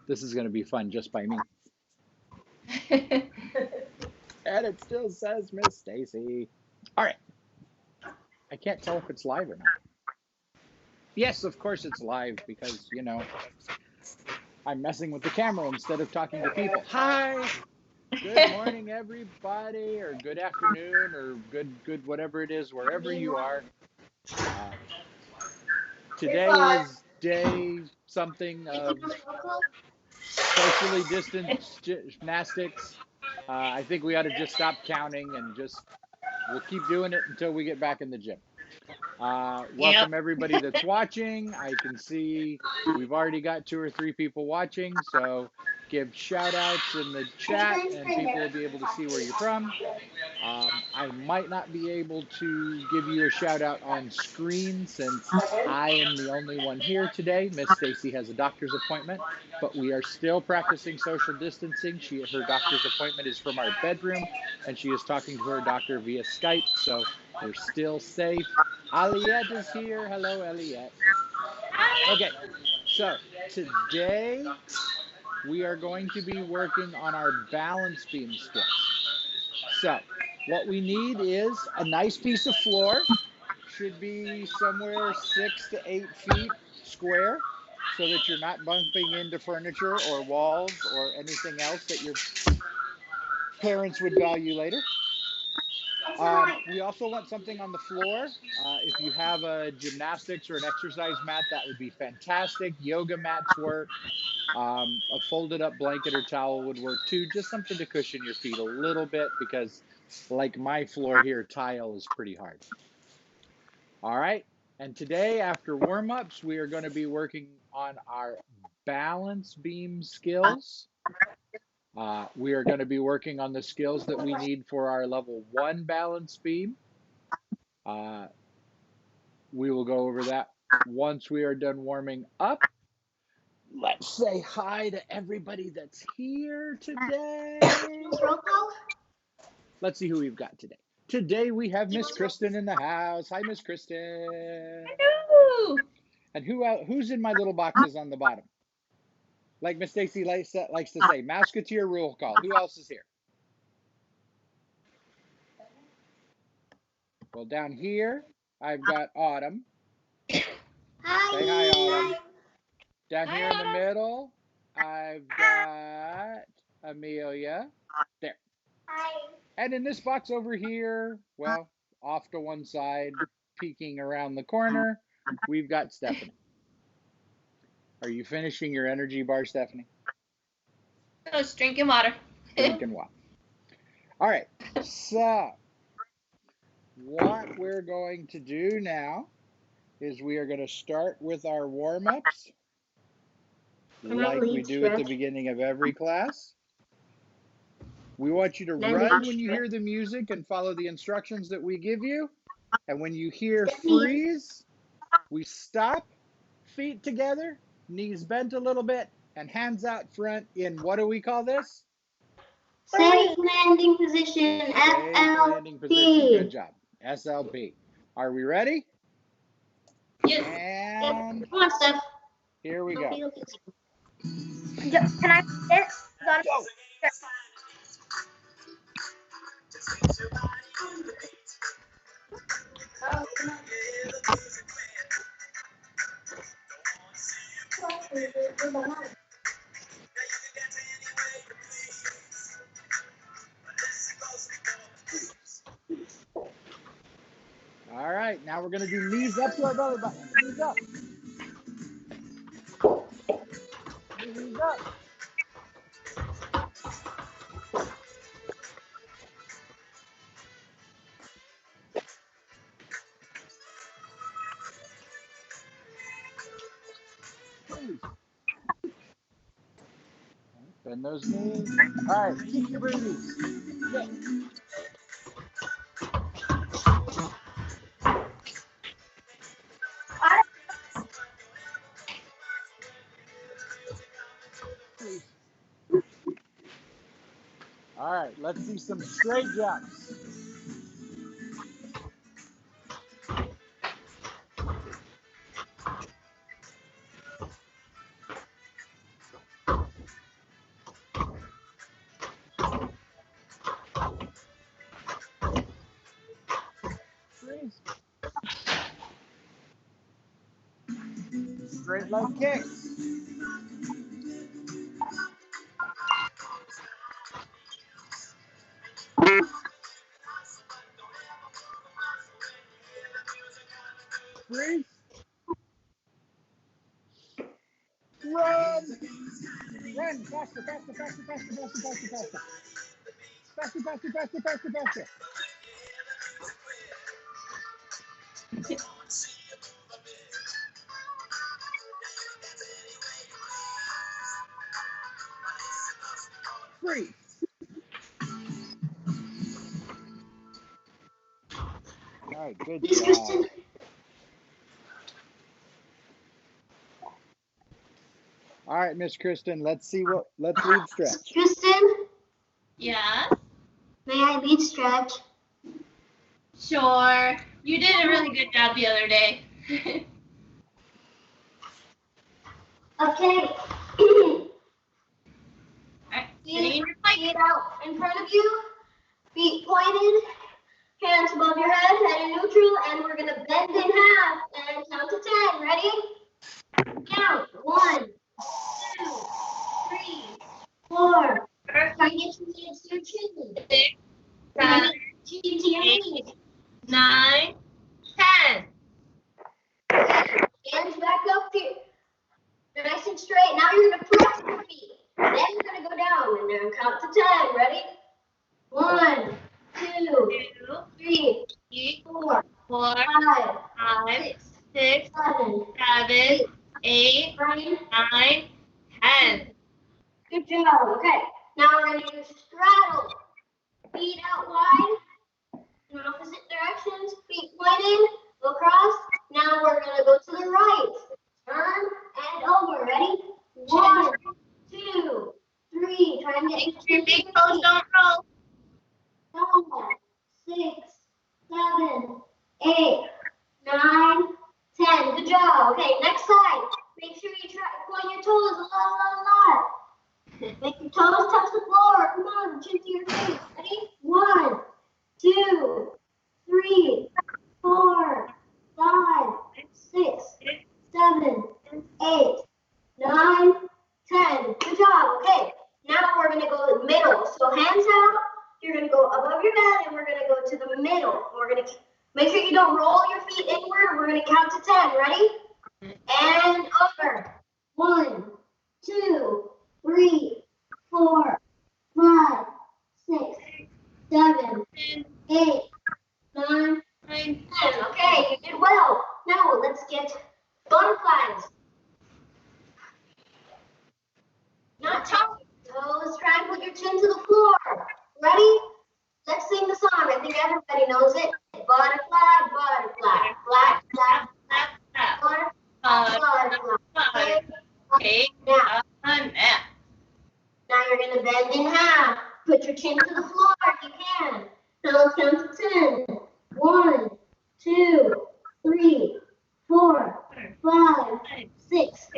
This is going to be fun just by me. And it still says Miss Stacy. All right. I can't tell if it's live or not. Yes, of course it's live because, you know, I'm messing with the camera instead of talking to people. Hi. Good morning, everybody, or good afternoon, or good whatever it is, wherever you are. Today is day something of socially distanced gymnastics. I think we ought to just stop counting and we'll keep doing it until we get back in the gym. Welcome everybody that's watching. I can see we've already got 2 or 3 people watching, so give shout outs in the chat and people will be able to see where you're from. I might not be able to give you a shout out on screen since I am the only one here today. Miss Stacy has a doctor's appointment, but we are still practicing social distancing. Her doctor's appointment is from our bedroom and she is talking to her doctor via Skype, so we're still safe. Aliette is here. Hello, Aliette. Okay, so today we are going to be working on our balance beam skills. So what we need is a nice piece of floor. Should be somewhere 6 to 8 feet square so that you're not bumping into furniture or walls or anything else that your parents would value later. We also want something on the floor. If you have a gymnastics or an exercise mat, that would be fantastic. Yoga mats work. A folded up blanket or towel would work too. Just something to cushion your feet a little bit because like my floor here, tile is pretty hard. All right. And today after warm-ups, we are going to be working on our balance beam skills. We are going to be working on the skills that we need for our level 1 balance beam. We will go over that once we are done warming up. Let's say hi to everybody that's here today. Let's see who we've got today. Today we have Miss Kristen in the house. Hi, Miss Kristen. Hello. And who's in my little boxes on the bottom? Like Miss Stacy likes to say, Mouseketeer roll call. Who else is here? Well, down here, I've got Autumn. Hi. Say hi, Autumn. Down Hi, here in the Autumn. middle, I've got Amelia. There. Hi. And in this box over here, well, off to one side, peeking around the corner, we've got Stephanie. Are you finishing your energy bar, Stephanie? I was drinking water. Drinking water. All right, so what we're going to do now is we are going to start with our warm-ups like we do at the beginning of every class. We want you to run when you hear the music and follow the instructions that we give you. And when you hear freeze, we stop, feet together, knees bent a little bit, and hands out front in, what do we call this? Safe landing position, Safe landing position. Good job. SLP. Are we ready? Yes. And come on, Steph. Here we go. Can I get Go. All right, now we're going to do knees up to our belly button. Knees up. Knees up. Bend those knees. All right, keep your breathing. Go. All right, let's see some straight jumps. Straight leg kick. Freeze. Run. Run. Faster, faster, faster, faster, faster, faster, faster. Faster, faster, faster, faster, faster. Freeze. All right, good Miss job. Kristen. All right, Miss Kristen, let's lead stretch. Kristen, Yes. may I lead stretch? Sure. You did a really good job the other day. Okay. Alright, sitting in your plank. Feet out in front of you, feet pointed, hands above your head, head in neutral, and we're gonna bend in half and count to 10. Ready? Count. 1, 2, 3, 4. Try to get your hands to your chin. 6, Try 7, to get your chin to your knees. 9, 10. Hands back up here. Nice and straight. Now you're gonna press your feet. Then you're gonna go down and then count to 10. Ready? 1, 2, 3, 4, 4, 5, 5, 6, 7, 7, 8, 9. 9, 10. Good job. Okay. Now we're gonna do straddle. Feet out wide in opposite directions. Feet pointed. Go across. Now we're gonna go to the right. Turn and over. Ready? 1, 2, 3. Try and get Your big toes don't roll. 5, 6, 7, 8, 9, 10. Good job. Okay, next side. Make sure you try point your toes a lot. Make your toes touch the floor. Come on, chin to your face. Ready? 1, 2, 3, 4, 5, 6, 7, 8, 9, 10. Good job. Okay. Now we're gonna go to the middle. So hands out. You're gonna go above your head, and we're gonna go to the middle. We're gonna make sure you don't roll your feet inward. We're gonna count to 10. Ready? And over. 1, 2, 3, 4, 5, 6, 7, 8, 9, 10. Okay, you did well. Now let's get butterflies. Not touch your toes. Try and put your chin to the floor. Ready? Let's sing the song. I think everybody knows it. Butterfly, butterfly, flap, flap, flap, butterfly, butterfly. Take Now, a nap. now you're gonna bend in half. Put your chin to the floor if you can. Now let's count to 10. 1, 2, 3, 4, 5, 6,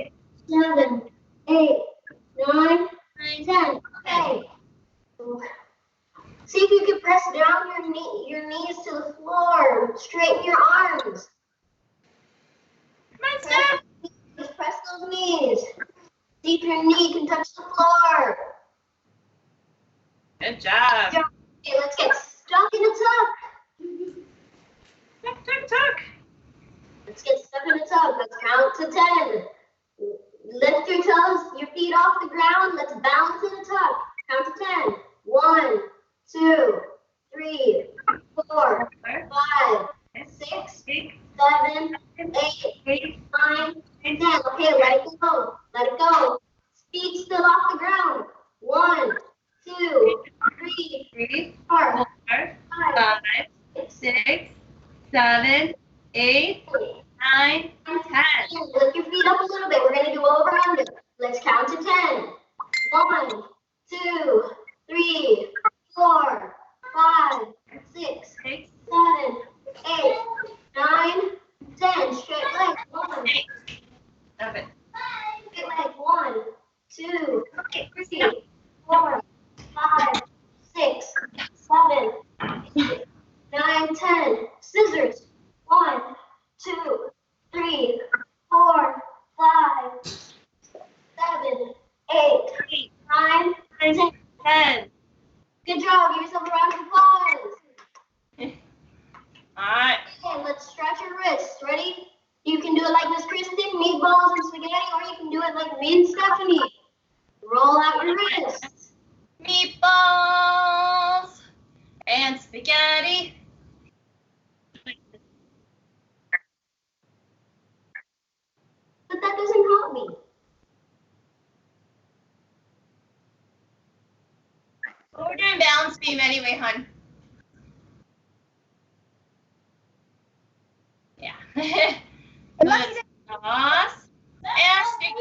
7, 8, 9, 10. Okay. See if you can press down your knees to the floor. Straighten your arms. Come on, Steph. Just press those knees. See if your knee can touch the floor. Good job. Okay, let's get stuck in a tuck. Tuck, tuck, tuck. Let's get stuck in a tuck. Let's count to 10. Lift your toes, your feet off the ground. Let's balance in a tuck. Count to 10. 1, 2, 3, 4, 5, 6, 7, 8, 9, 10. Okay, let it go. Let it go. Feet still off the ground. 1, 2, 3, 4, 5, 6, 7, 8, 9, 10. Lift your feet up a little bit. We're going to do over under. Let's count to 10. 1, 2, 3, 4, 5, 6, 7, 8, 9, 10. Straight legs. 1. Straight Straight legs. 1, 2, 3, 4, 5, 6, 7, 8, 9, 10. Scissors. 1, 2, 3, 4, 5, 10. Good job. Give yourself a round of applause. Alright. Okay, let's stretch your wrists. Ready? You can do it like Miss Kristen, meatballs and spaghetti, or you can do it like me and Stephanie. Roll out your wrists. Meatballs and spaghetti. But that doesn't help me. Well, we're doing balance beam anyway, hun. Yeah. Let's toss and stick.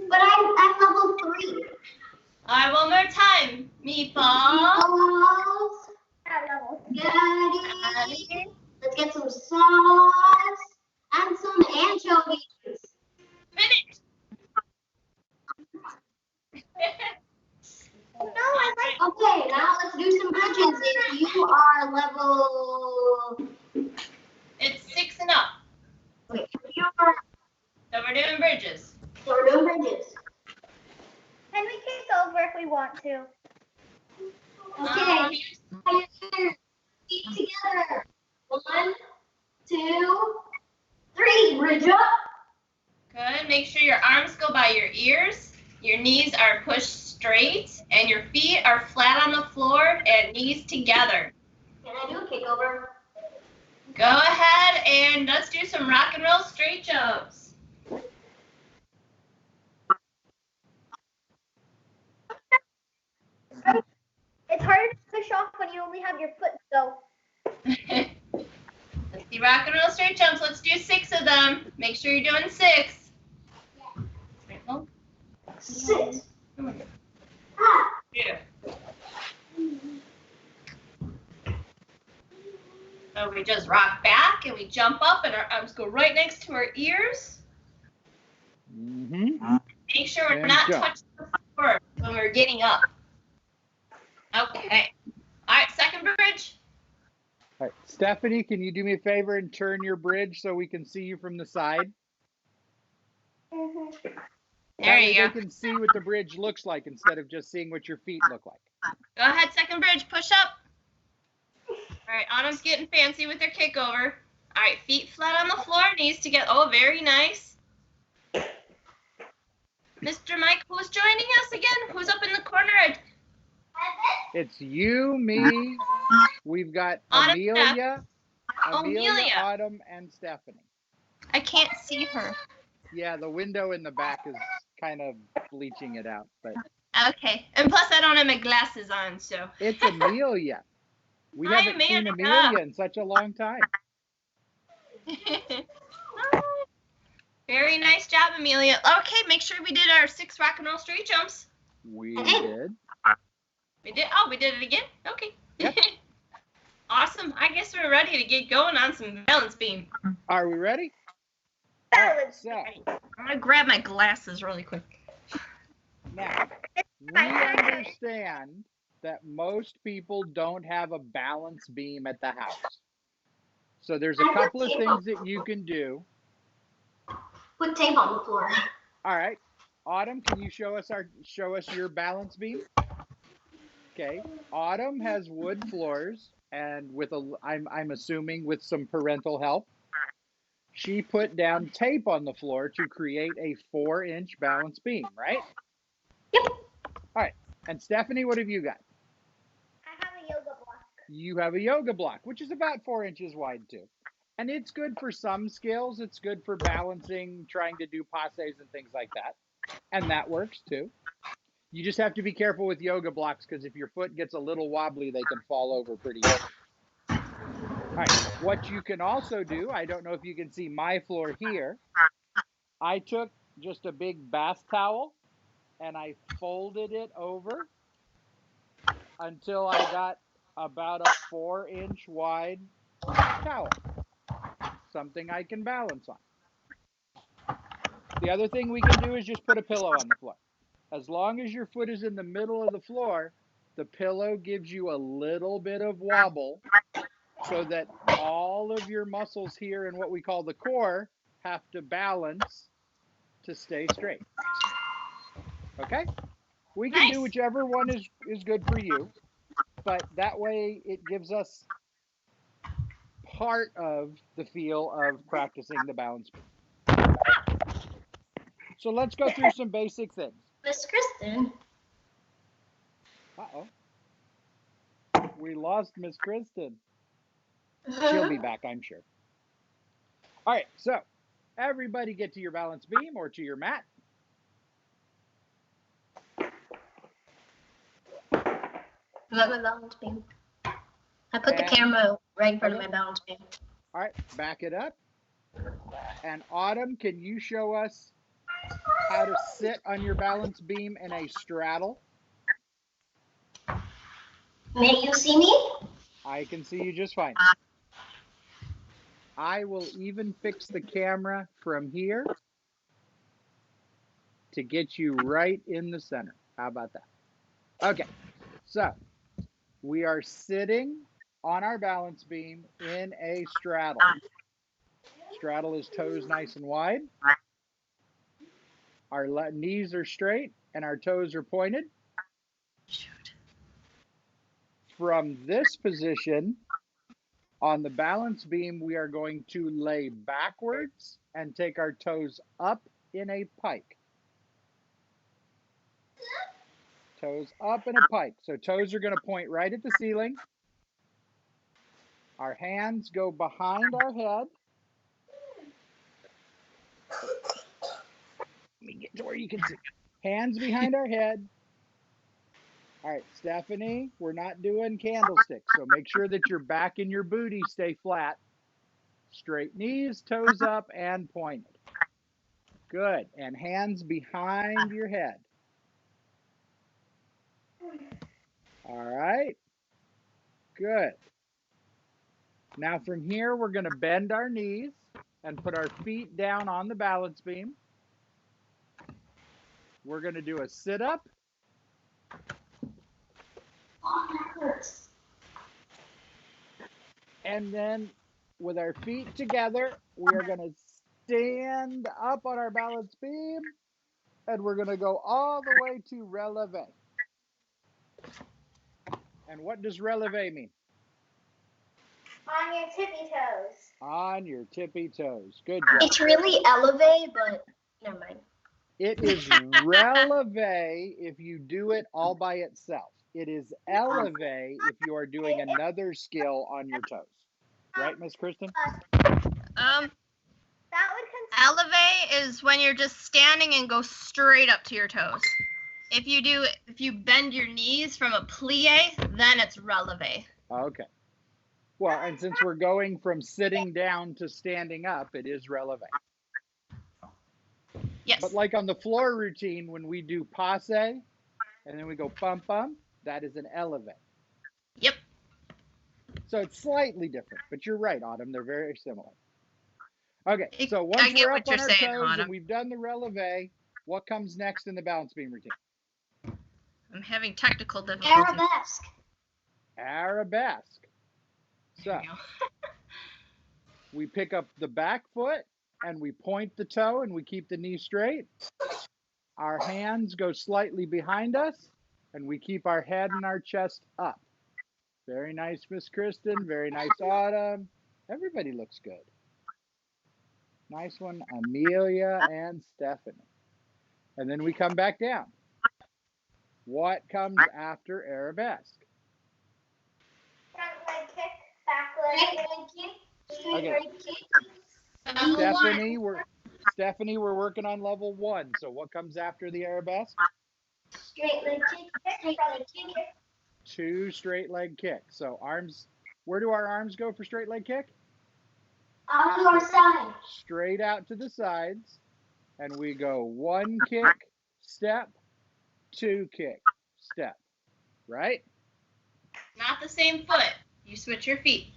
But I'm level 3. Alright, one more time. Meatballs. Spaghetti. Let's get some sauce and some anchovies. Finish. Okay, now let's do some bridges. If you are level... It's 6 and up. Wait, if you are... So we're doing bridges. So we're doing bridges. Can we kick over if we want to? Okay. Feet together. 1, 2, 3. Bridge up. Good. Make sure your arms go by your ears. Your knees are pushed straight and your feet are flat on the floor and knees together. Can I do a kick over? Go ahead and let's do some rock and roll straight jumps. It's harder to push off when you only have your foot, so. Let's see rock and roll straight jumps. Let's do 6 of them. Make sure you're doing 6. Straight roll. 6. Come on. Ah. Yeah. So we just rock back and we jump up and our arms go right next to our ears. Mm-hmm. Make sure we're And not jump. touching the floor when we're getting up. Okay. All right, second bridge. All right. Stephanie, can you do me a favor and turn your bridge so we can see you from the side? Mm-hmm. There That you way go. They can see what the bridge looks like instead of just seeing what your feet look like. Go ahead, second bridge, push up. All right, Autumn's getting fancy with her kick over. All right, feet flat on the floor, knees together. Oh, very nice. Mr. Mike, who's joining us again? Who's up in the corner? It's you, me. We've got Autumn, Amelia, Amelia. Autumn, and Stephanie. I can't see her. Yeah, the window in the back is kind of bleaching it out, but Okay, and plus I don't have my glasses on, so. it's Amelia. We Hi, haven't seen Amelia. Amelia in such a long time. Very nice job, Amelia. Okay, make sure we did our 6 rock and roll straight jumps. We did. We did. Oh, we did it again? Okay. Yep. Awesome. I guess we're ready to get going on some balance beam. Are we ready? Balance. So I'm going to grab my glasses really quick. now we understand that most people don't have a balance beam at the house. So there's a couple of things that you can do. Put tape on the floor. All right, Autumn, can you show us your balance beam? Okay, Autumn has wood floors, and with I'm assuming with some parental help, she put down tape on the floor to create a 4-inch balance beam, right? Yep. All right, and Stephanie, what have you got? I have a yoga block. You have a yoga block, which is about 4 inches wide too. And it's good for some skills. It's good for balancing, trying to do passes and things like that. And that works too. You just have to be careful with yoga blocks because if your foot gets a little wobbly, they can fall over pretty easy. All right, what you can also do, I don't know if you can see my floor here. I took just a big bath towel and I folded it over until I got about a 4-inch wide towel. Something I can balance on. The other thing we can do is just put a pillow on the floor. As long as your foot is in the middle of the floor, the pillow gives you a little bit of wobble so that all of your muscles here in what we call the core have to balance to stay straight. Okay? We can do Nice. whichever one is good for you, but that way it gives us part of the feel of practicing the balance beam. So let's go through some basic things. Miss Kristen. Uh-oh. We lost Miss Kristen. She'll be back, I'm sure. All right, so everybody get to your balance beam or to your mat. I'm at my balance beam. I put the camera right in front of my balance beam. All right, back it up. And Autumn, can you show us how to sit on your balance beam in a straddle? May you see me? I can see you just fine. I will even fix the camera from here to get you right in the center. How about that? Okay, so we are sitting on our balance beam in a straddle. Straddle is toes nice and wide. Our knees are straight and our toes are pointed. From this position on the balance beam, we are going to lay backwards and take our toes up in a pike. Toes up in a pike. So toes are going to point right at the ceiling. Our hands go behind our head. Let me get to where you can see. Hands behind our head. All right, Stephanie, we're not doing candlesticks, so make sure that your back and your booty stay flat. Straight knees, toes up, and pointed. Good. And hands behind your head. All right. Good. Now from here, we're going to bend our knees and put our feet down on the balance beam. We're going to do a sit-up. And then with our feet together, we are going to stand up on our balance beam, and we're going to go all the way to releve. And what does releve mean? On your tippy toes. On your tippy toes. Good job. It's really elevate, but never mind. It is releve if you do it all by itself. It is eleve if you are doing another skill on your toes. Right, Miss Kristen? That would Elevate is when you're just standing and go straight up to your toes. If you bend your knees from a plie, then it's releve. Okay. Well, and since we're going from sitting down to standing up, it is releve. Yes. But like on the floor routine, when we do passe, and then we go bump bump, that is an eleve. Yep. So it's slightly different, but you're right, Autumn. They're very similar. Okay, so I once get we're what up on you're our saying, toes Autumn. and we've done the releve, what comes next in the balance beam routine? I'm having technical difficulties. Arabesque. Arabesque. So There you go. we pick up the back foot and we point the toe and we keep the knee straight. Our hands go slightly behind us and we keep our head and our chest up. Very nice, Miss Kristen. Very nice, Autumn. Everybody looks good. Nice one, Amelia and Stephanie. And then we come back down. What comes after arabesque? front leg kick, back leg kick. Okay. Stephanie, we're working on level 1. So what comes after the arabesque? Straight leg kick. Straight leg kick. 2 straight leg kicks. So arms, where do our arms go for straight leg kick? On your side. Straight out to the sides. And we go 1 kick, step, 2 kick, step. Right? Not the same foot. You switch your feet.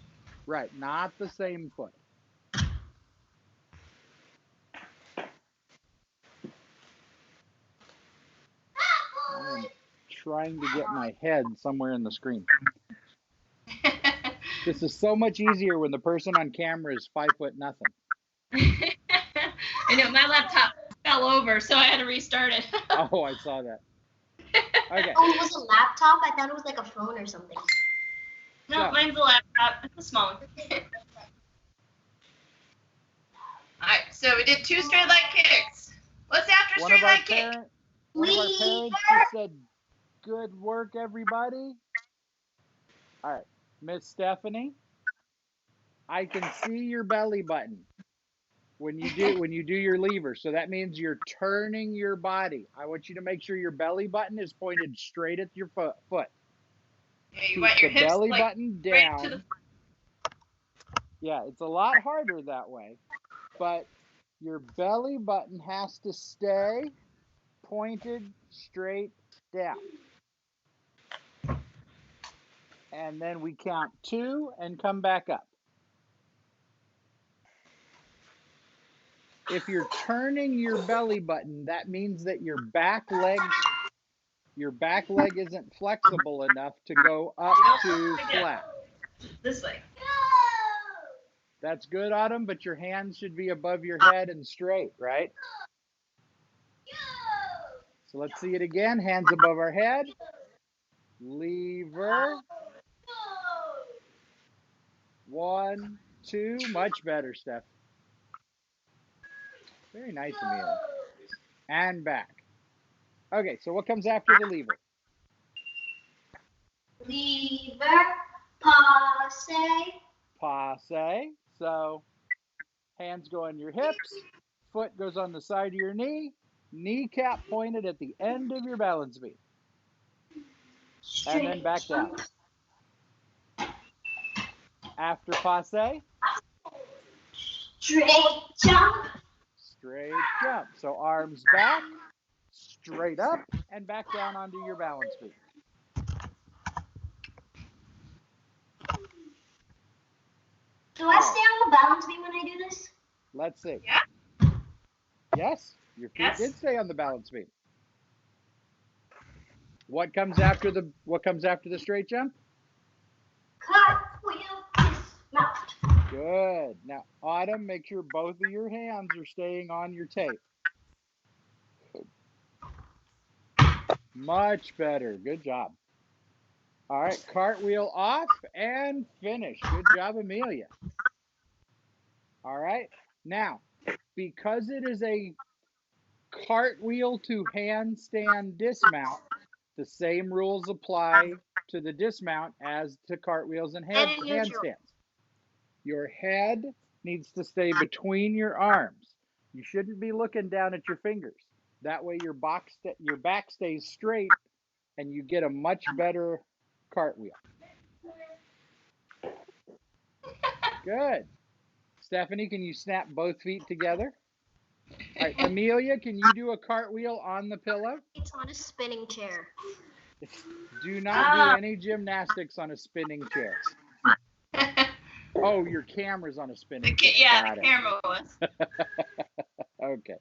Right, not the same foot. I'm trying to get my head somewhere in the screen. This is so much easier when the person on camera is 5'0". I know, my laptop fell fell over, so I had to restart it. Oh, I saw that. Okay. Oh, it was a laptop? I thought it was like a phone or something. No, mine's a laptop. It's a small one. Alright, so we did 2 straight leg kicks. What's after One straight of our leg kick? parents just said, "Good work, everybody." All right, Miss Stephanie, I can see your belly button when you do your lever. So that means you're turning your body. I want you to make sure your belly button is pointed straight at your foot. Yeah, you Keep want your the hips belly like button right down. to the. Yeah, it's a lot harder that way, but your belly button has to stay pointed straight down. And then we count 2 and come back up. If you're turning your belly button, that means that your back leg isn't flexible enough to go up to flat. This way. That's good, Autumn, but your hands should be above your head and straight, right? So let's see it again. Hands above our head. Lever. 1, 2. Much better, Steph. Very nice, Amelia. And back. Okay, so what comes after the lever? Lever, passe. Passe. So hands go on your hips, foot goes on the side of your knee, kneecap pointed at the end of your balance beam. And then back down. After passe, Straight jump. straight jump. So arms back, straight up, and back down onto your balance beam. Do I stay on the balance beam when I do this? Let's see. Yeah. Yes, your feet Yes. did stay on the balance beam. What comes after the straight jump? Cartwheel, dismount. Good. Now, Autumn, make sure both of your hands are staying on your tape. Much better. Good job. All right, cartwheel off and finish. Good job, Amelia. All right. Now, because it is a cartwheel to handstand dismount, the same rules apply to the dismount as to cartwheels and handstands. Your head needs to stay between your arms. You shouldn't be looking down at your fingers. That way your back stays straight and you get a much better cartwheel. Good. Stephanie, can you snap both feet together? All right, Amelia, can you do a cartwheel on the pillow? It's on a spinning chair. Do not do any gymnastics on a spinning chair. Oh, your camera's on a spinning chair. Yeah, the camera was. Okay.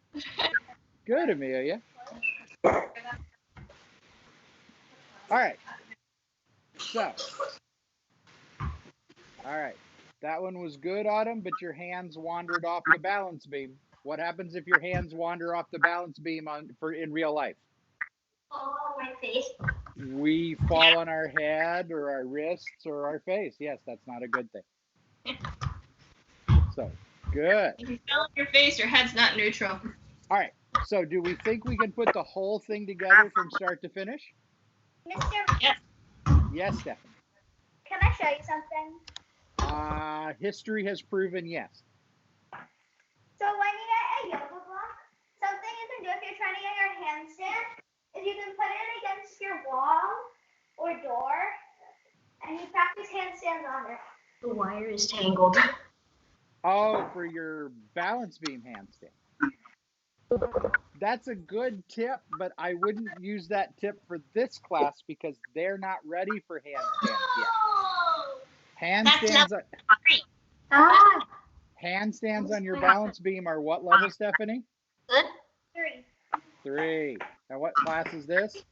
Good, Amelia. All right. So, all right. That one was good, Autumn, but your hands wandered off the balance beam. What happens if your hands wander off the balance beam in real life? Fall on my face. We fall on our head or our wrists or our face. Yes, that's not a good thing. So, good. If you fell on your face, your head's not neutral. All right. So, do we think we can put the whole thing together from start to finish? Yes. Yes, Stephanie. Can I show you something? History has proven yes. So when you get a yoga block, something you can do if you're trying to get your handstand is you can put it against your wall or door, and you practice handstands on it. The wire is tangled. Oh, for your balance beam handstand. That's a good tip, but I wouldn't use that tip for this class because they're not ready for handstands yet. Handstands on your balance beam are what level, Stephanie? Good. 3. 3. Now what class is this?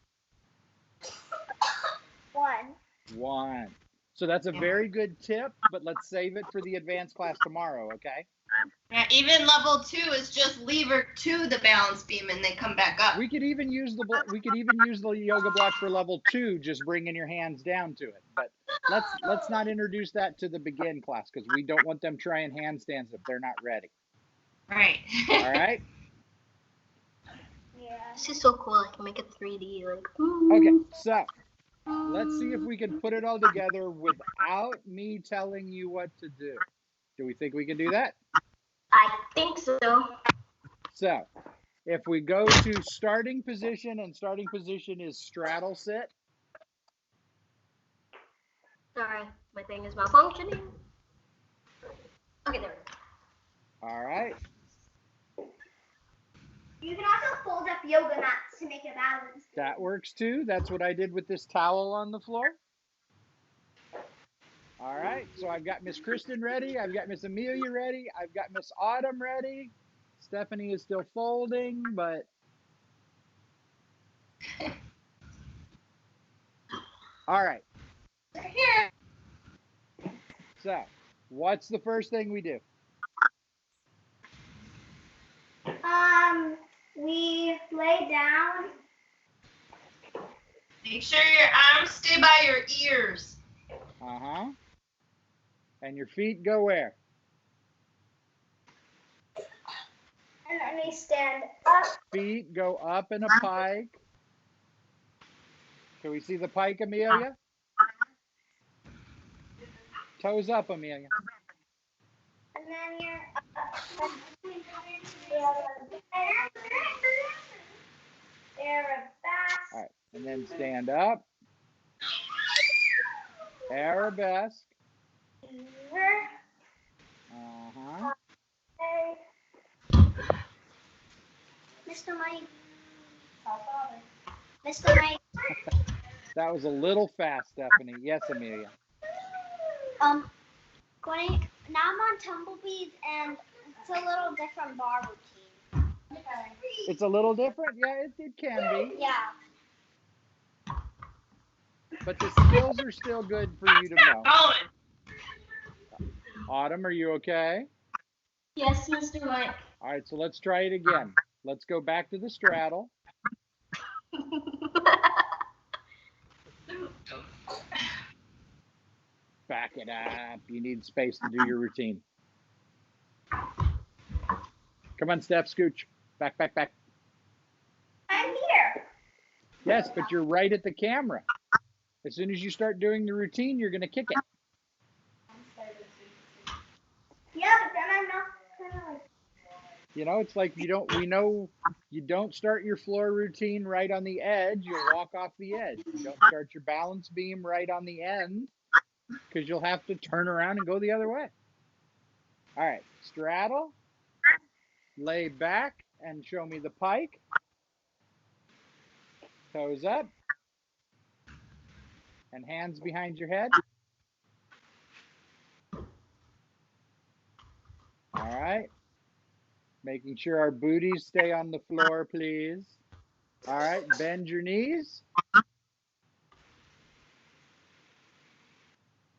1. 1. So that's a very good tip, but let's save it for the advanced class tomorrow, okay? Yeah, even level 2 is just lever to the balance beam and they come back up. We could even use the yoga block for level 2, just bringing your hands down to it. But let's not introduce that to the begin class because we don't want them trying handstands if they're not ready. Right. All right. Yeah. This is so cool. I can make it 3D. Like. Okay. So let's see if we can put it all together without me telling you what to do. Do we think we can do that? I think so. So if we go to starting position, and starting position is straddle sit. Sorry, my thing is malfunctioning. Okay, there we go. All right. You can also fold up yoga mats to make it balanced. That works too. That's what I did with this towel on the floor. All right, so I've got Miss Kristen ready. I've got Miss Amelia ready. I've got Miss Autumn ready. Stephanie is still folding, but all right. Here. So, what's the first thing we do? We lay down. Make sure your arms stay by your ears. Uh-huh. And your feet go where? And then we stand up. Feet go up in a pike. Can we see the pike, Amelia? Toes up, Amelia. And then you're arabesque. All right, and then stand up. Arabesque. Uh-huh. Mr. Mike. Mr. Mike. That was a little fast, Stephanie. Yes, Amelia. Going now I'm on tumbleweeds and it's a little different bar routine. It's a little different? Yeah, it can be. Yeah. But the skills are still good for you to know. Going. Autumn, are you okay? Yes, Mr. Mike. All right, so let's try it again. Let's go back to the straddle. Back it up. You need space to do your routine. Come on, Steph, scooch. Back, back, back. I'm here. Yes, but you're right at the camera. As soon as you start doing the routine, you're going to kick it. Yeah, but then I'm not gonna. You know, it's like we know you don't start your floor routine right on the edge. You'll walk off the edge. You don't start your balance beam right on the end because you'll have to turn around and go the other way. All right, straddle, lay back, and show me the pike. Toes up, and hands behind your head. All right. Making sure our booties stay on the floor, please. All right, bend your knees.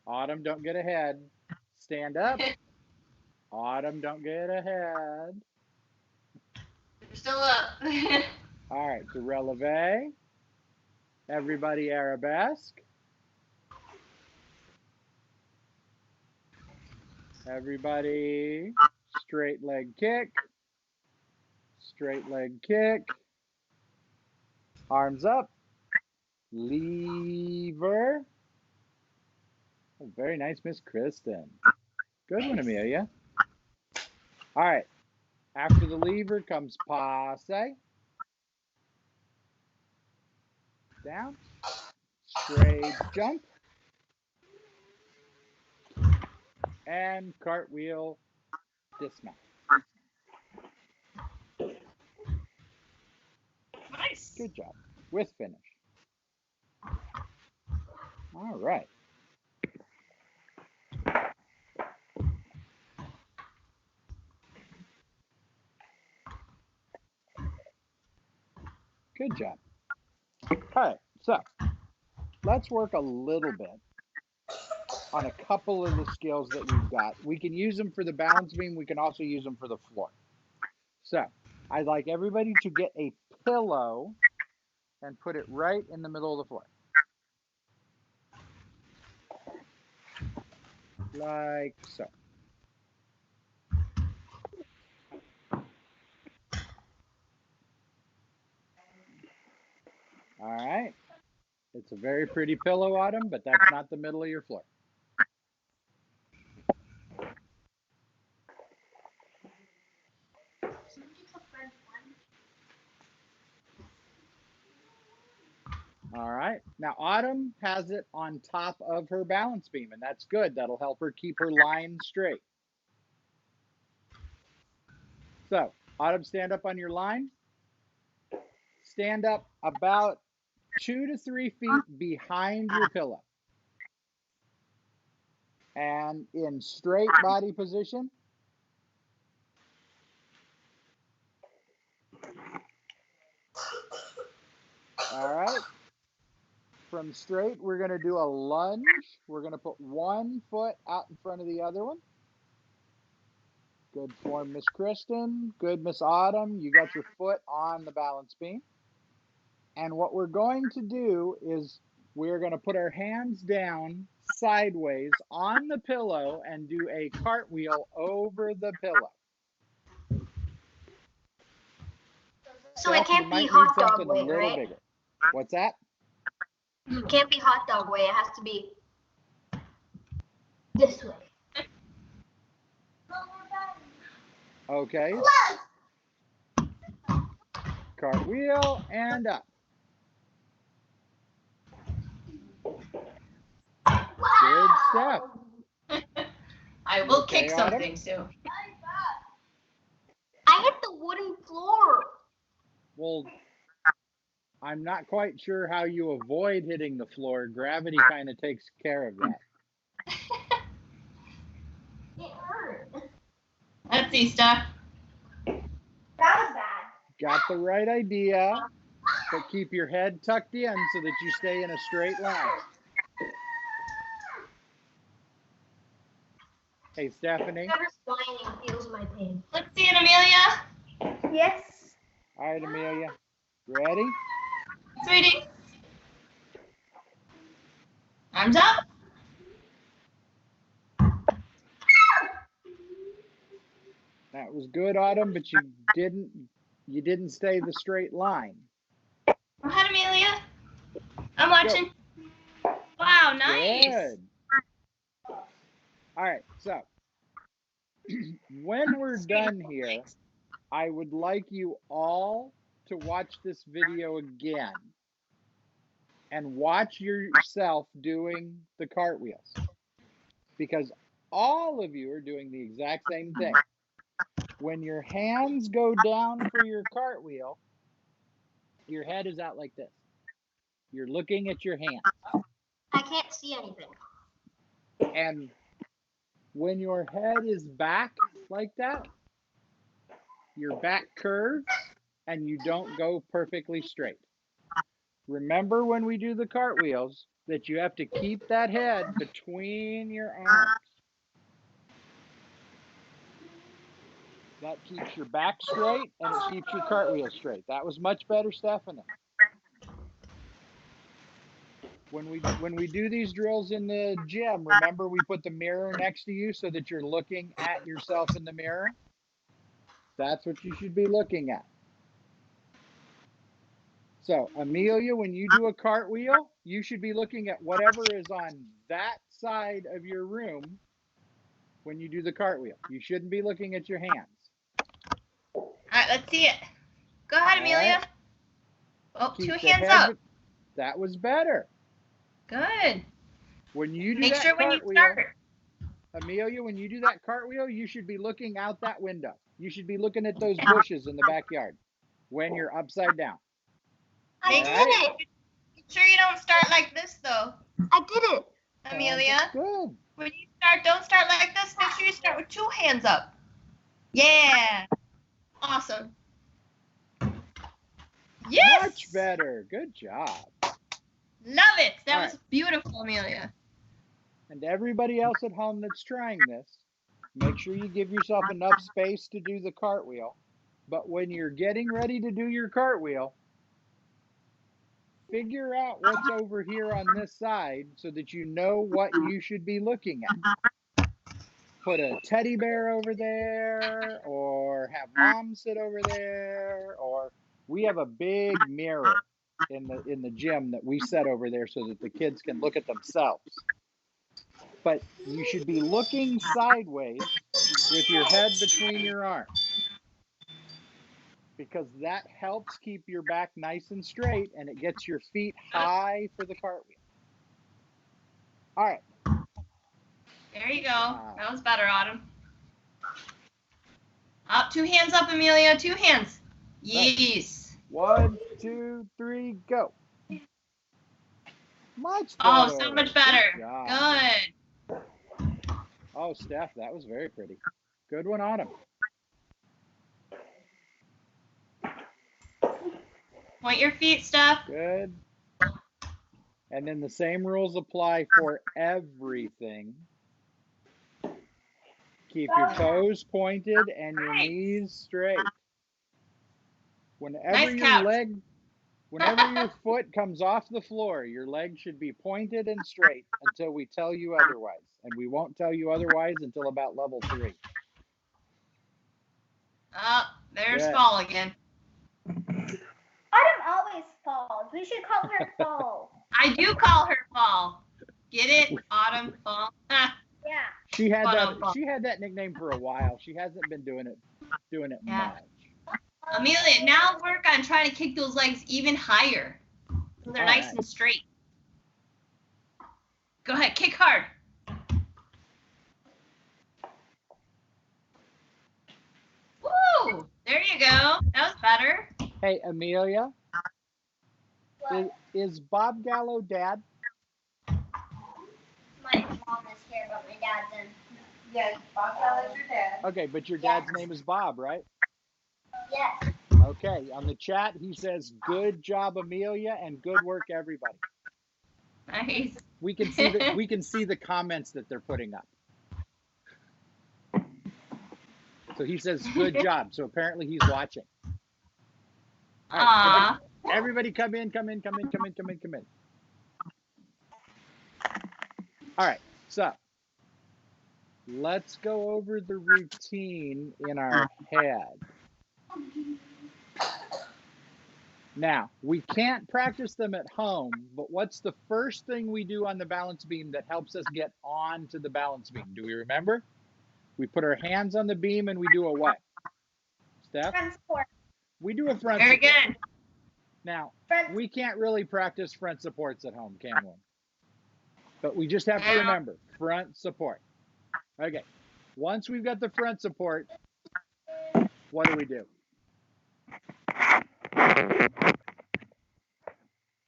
Autumn, don't get ahead. Stand up. Autumn, don't get ahead. You're still up. All right, to releve. Everybody arabesque. Everybody straight leg kick. Straight leg kick. Arms up. Lever. Oh, very nice, Miss Kristen. Good one, Amelia. All right. After the lever comes passe. Down. Straight jump. And cartwheel dismount. Nice. Good job. With finish. All right. Good job. All right, so let's work a little bit on a couple of the skills that we've got. We can use them for the balance beam. We can also use them for the floor. So I'd like everybody to get a pillow and put it right in the middle of the floor. Like so. All right. It's a very pretty pillow, Autumn, but that's not the middle of your floor. All right. Now, Autumn has it on top of her balance beam, and that's good. That'll help her keep her line straight. So, Autumn, stand up on your line. Stand up about 2 to 3 feet behind your pillow. And in straight body position. All right. From straight, we're going to do a lunge. We're going to put one foot out in front of the other one. Good form, Miss Kristen. Good, Miss Autumn. You got your foot on the balance beam. And what we're going to do is we're going to put our hands down sideways on the pillow and do a cartwheel over the pillow. So it can't be hot dog way, right? Bigger. What's that? It can't be hot dog way. It has to be this way. Okay. Cartwheel and up. Good stuff. I will kick something soon. I hit the wooden floor. Well, I'm not quite sure how you avoid hitting the floor. Gravity kind of takes care of that. It hurt. Let's see, Steph. That was bad. Got the right idea, but keep your head tucked in so that you stay in a straight line. Hey, Stephanie. Whoever's whining feels my pain. Let's see it, Amelia. Yes. All right, Amelia. Ready? Sweetie. Arms up. That was good, Autumn, but you didn't stay the straight line. Go ahead, Amelia. I'm watching. Go. Wow, nice. Good. All right, so when we're done here, I would like you all to watch this video again and watch yourself doing the cartwheels, because all of you are doing the exact same thing. When your hands go down for your cartwheel, your head is out like this. You're looking at your hands. I can't see anything. And when your head is back like that, your back curves and you don't go perfectly straight. Remember when we do the cartwheels that you have to keep that head between your arms. That keeps your back straight and it keeps your cartwheel straight. That was much better, Stephanie. When we do these drills in the gym, remember we put the mirror next to you so that you're looking at yourself in the mirror? That's what you should be looking at. So, Amelia, when you do a cartwheel, you should be looking at whatever is on that side of your room when you do the cartwheel. You shouldn't be looking at your hands. All right, let's see it. Go ahead, Amelia. Right. Oh, Keep 2 hands up. That was better. Good. When you do Make that sure when you cartwheel, start. Amelia, when you do that cartwheel, you should be looking out that window. You should be looking at those bushes in the backyard when you're upside down. I did it. Make sure you don't start like this, though. I did it. Amelia. Good. When you start, don't start like this. Make sure you start with 2 hands up. Yeah. Awesome. Yes. Much better. Good job. Love it. That All was beautiful, Amelia. And everybody else at home that's trying this, make sure you give yourself enough space to do the cartwheel. But when you're getting ready to do your cartwheel, figure out what's over here on this side so that you know what you should be looking at. Put a teddy bear over there, or have mom sit over there, or we have a big mirror in the gym that we set over there so that the kids can look at themselves. But you should be looking sideways with your head between your arms, because that helps keep your back nice and straight, and it gets your feet high for the cartwheel. All right. There you go. That was better, Autumn. Up, 2 hands up, Amelia. 2 hands. Yes. 1, 2, 3, go. Much better. Oh, so much better. Good. Good. Oh, Steph, that was very pretty. Good one, Autumn. Point your feet, Steph. Good. And then the same rules apply for everything. Keep your toes pointed and your knees straight. Whenever your foot comes off the floor, your leg should be pointed and straight until we tell you otherwise. And we won't tell you otherwise until about level 3. Oh, there's Fall again. Autumn always falls. We should call her Fall. I do call her Fall. Get it? Autumn, Fall. Yeah. She had that nickname for a while. She hasn't been doing it much. Amelia, now work on trying to kick those legs even higher so they're nice and straight. Go ahead, kick hard. Woo! There you go. That was better. Hey, Amelia. Is Bob Gallo dad? My mom is here, but my dad's in. Yes, Bob Gallo's your dad. Okay, but your dad's name is Bob, right? Yes. Okay, on the chat he says, "Good job, Amelia, and good work, everybody." Nice. We can see the comments that they're putting up. So he says, "Good job." So apparently he's watching. All right, everybody come in. All right, so let's go over the routine in our head. Now, we can't practice them at home, but what's the first thing we do on the balance beam that helps us get onto the balance beam? Do we remember? We put our hands on the beam and we do a what? Steph? Front support. We do a front Very support. good. Now, we can't really practice front supports at home, can we? But we just have to remember, front support. Okay, once we've got the front support, what do?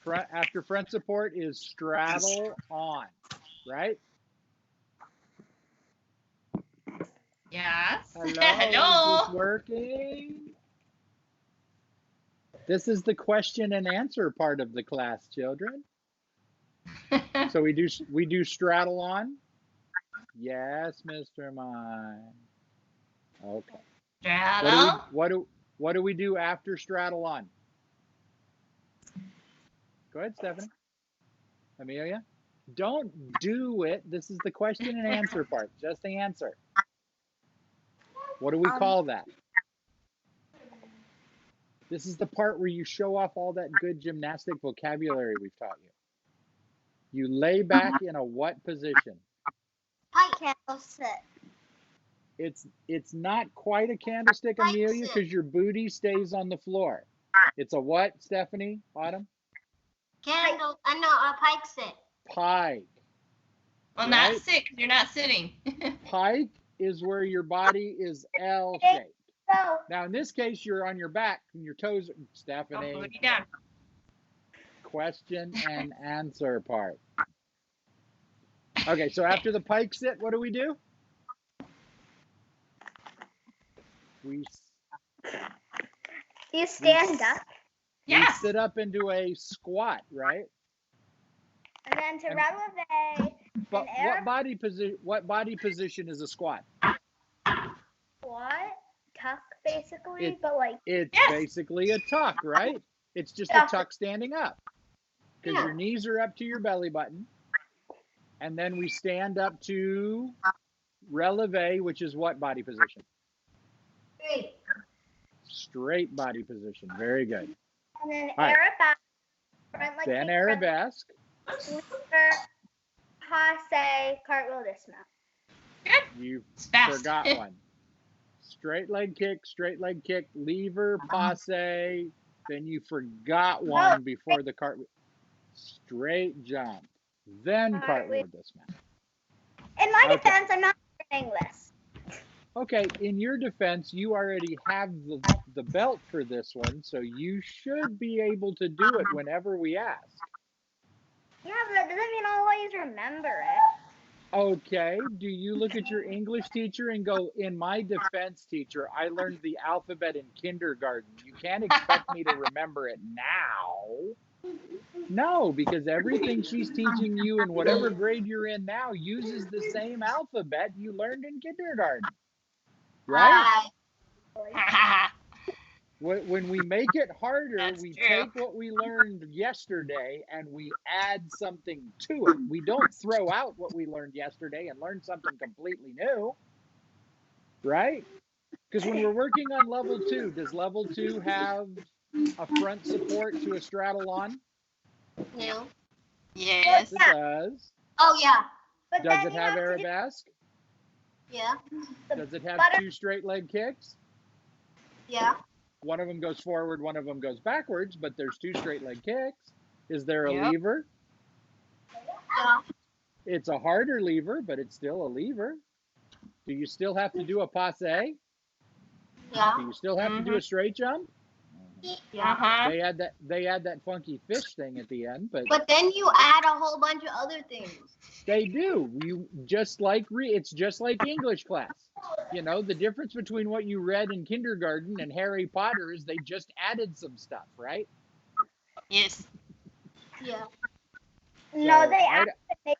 After front support is straddle on, right? Yes. Hello. Hello. Is this working? This is the question and answer part of the class, children. So we do straddle on. Yes, Mr. Mine. Okay. Straddle. What do we do after straddle on? Go ahead, Stephanie. Amelia. Don't do it. This is the question and answer part. Just the answer. What do we call that? This is the part where you show off all that good gymnastic vocabulary we've taught you. You lay back in a what position? Candlestick. It's not quite a candlestick, Amelia, because your booty stays on the floor. It's a what, Stephanie? Autumn? A pike sit. Pike. Well, not sit because you're not sitting. Pike is where your body is L-shaped. Now, in this case, you're on your back and your toes, Stephanie. Booty down. Question and answer part. Okay, so after the pike sit, what do? You stand up. Yeah. We sit up into a squat, right? And then to run away, But what body position is a squat? Squat, tuck, basically, It- but like. It's Yes. basically a tuck, right? It's just a Yeah. tuck standing up. Because your knees are up to your belly button. And then we stand up to releve, which is what body position? Straight. Straight body position. Very good. And then All right. arabesque, front leg Then kick, front arabesque. lever, passe, cartwheel, dismount. You It's fast. forgot one. Straight leg kick, lever, passe. Then you forgot one before the cartwheel. Straight jump. Then cartwheel dismount. In my Okay. defense, I'm not learning this. Okay, in your defense, you already have the belt for this one, so you should be able to do it whenever we ask. Yeah, but that doesn't mean I'll always remember it. Okay, do you look at your English teacher and go, in my defense, teacher, I learned the alphabet in kindergarten. You can't expect me to remember it now. No, because everything she's teaching you in whatever grade you're in now uses the same alphabet you learned in kindergarten. Right? When we make it harder, That's we true. take what we learned yesterday and we add something to it. We don't throw out what we learned yesterday and learn something completely new. Right? Because when we're working on level 2, does level 2 have a front support to a straddle on? No. Yes. It does. Oh yeah. But Does then it you have to do arabesque? Yeah. Does it have butter- 2 straight leg kicks? Yeah. One of them goes forward, one of them goes backwards, but there's 2 straight leg kicks. Is there a Yep. lever? Yeah. It's a harder lever, but it's still a lever. Do you still have to do a passe? Yeah. Do you still have to do a straight jump? Yeah. Uh-huh. They add that funky fish thing at the end, but But then you add a whole bunch of other things. they do. You just like it's just like English class. You know, the difference between what you read in kindergarten and Harry Potter is they just added some stuff, right? Yes. Yeah. No, So they I- actually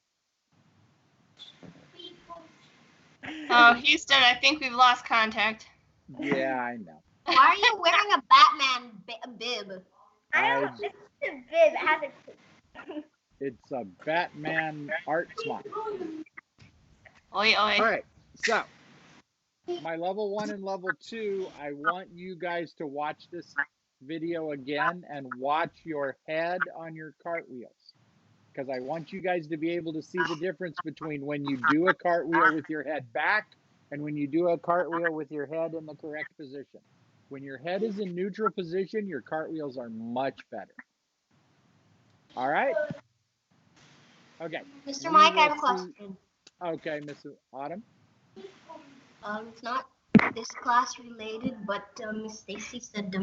Oh, Houston, I think we've lost contact. Yeah, I know. Why are you wearing a Batman bib? I don't. This is a bib. It has a. It's a Batman art smock. Oi, oi. All right, so my level 1 and level 2, I want you guys to watch this video again and watch your head on your cartwheels, because I want you guys to be able to see the difference between when you do a cartwheel with your head back and when you do a cartwheel with your head in the correct position. When your head is in neutral position, your cartwheels are much better. All right? Okay. Mr. Mike, I have a will question. see- Okay, Miss Autumn. It's not this class related, but Miss Stacy said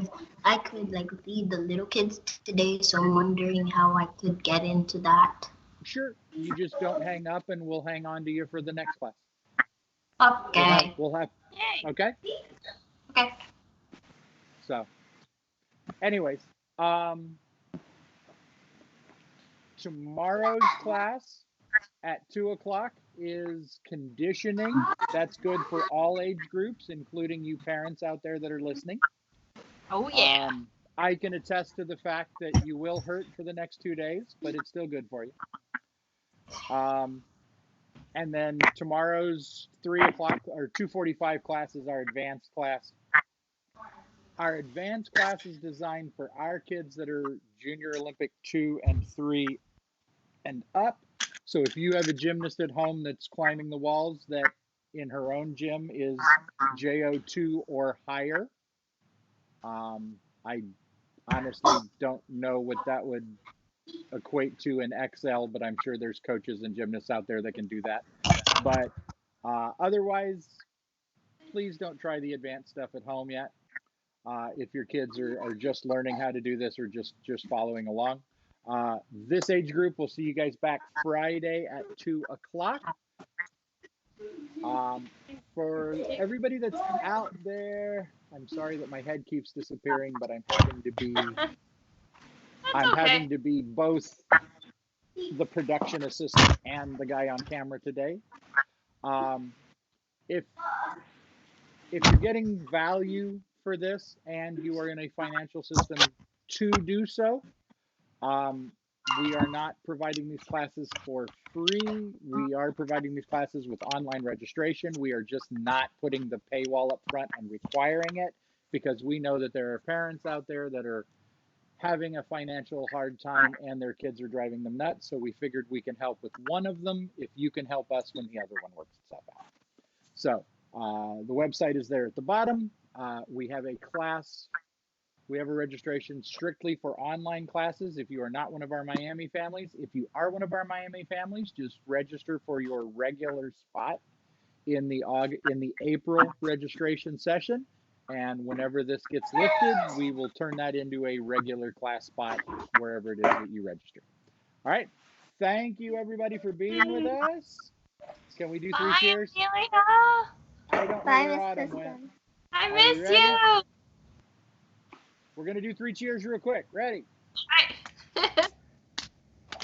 I could like lead the little kids today, so I'm wondering how I could get into that. Sure. You just don't hang up and we'll hang on to you for the next class. Okay. We'll have Yay. okay? Okay. So, anyways, tomorrow's class at 2:00 is conditioning. That's good for all age groups, including you parents out there that are listening. Oh, yeah. I can attest to the fact that you will hurt for the next 2 days, but it's still good for you. And then tomorrow's 3:00 or 2:45 class is our advanced class. Our advanced class is designed for our kids that are Junior Olympic 2 and 3 and up. So if you have a gymnast at home that's climbing the walls that in her own gym is JO2 or higher, I honestly don't know what that would equate to in XL, but I'm sure there's coaches and gymnasts out there that can do that. But otherwise, please don't try the advanced stuff at home yet. If your kids are just learning how to do this or just following along. This age group, we'll see you guys back Friday at 2:00. For everybody that's out there, I'm sorry that my head keeps disappearing, but I'm having to be both the production assistant and the guy on camera today. If you're getting value for this and you are in a financial system to do so, we are not providing these classes for free. We are providing these classes with online registration. We are just not putting the paywall up front and requiring it, because we know that there are parents out there that are having a financial hard time and their kids are driving them nuts. So we figured we can help with one of them if you can help us when the other one works itself out. So the website is there at the bottom. We have a class. We have a registration strictly for online classes. If you are not one of our Miami families, if you are one of our Miami families, just register for your regular spot in the April registration session. And whenever this gets lifted, we will turn that into a regular class spot wherever it is that you register. All right. Thank you, everybody, for being with us. Can we do 3 cheers? I don't know where Autumn went. I Are we miss ready? you. We're going to do 3 cheers real quick. Ready? Right.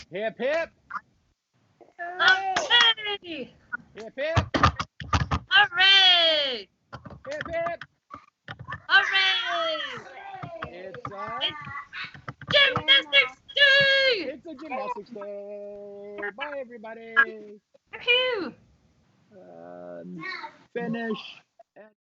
Hip, hip. Hooray! Hip, hip. Hooray! Hip, hip. Hooray! It's Gymnastics day! It's a gymnastics day. Bye, everybody. Woohoo! Finish.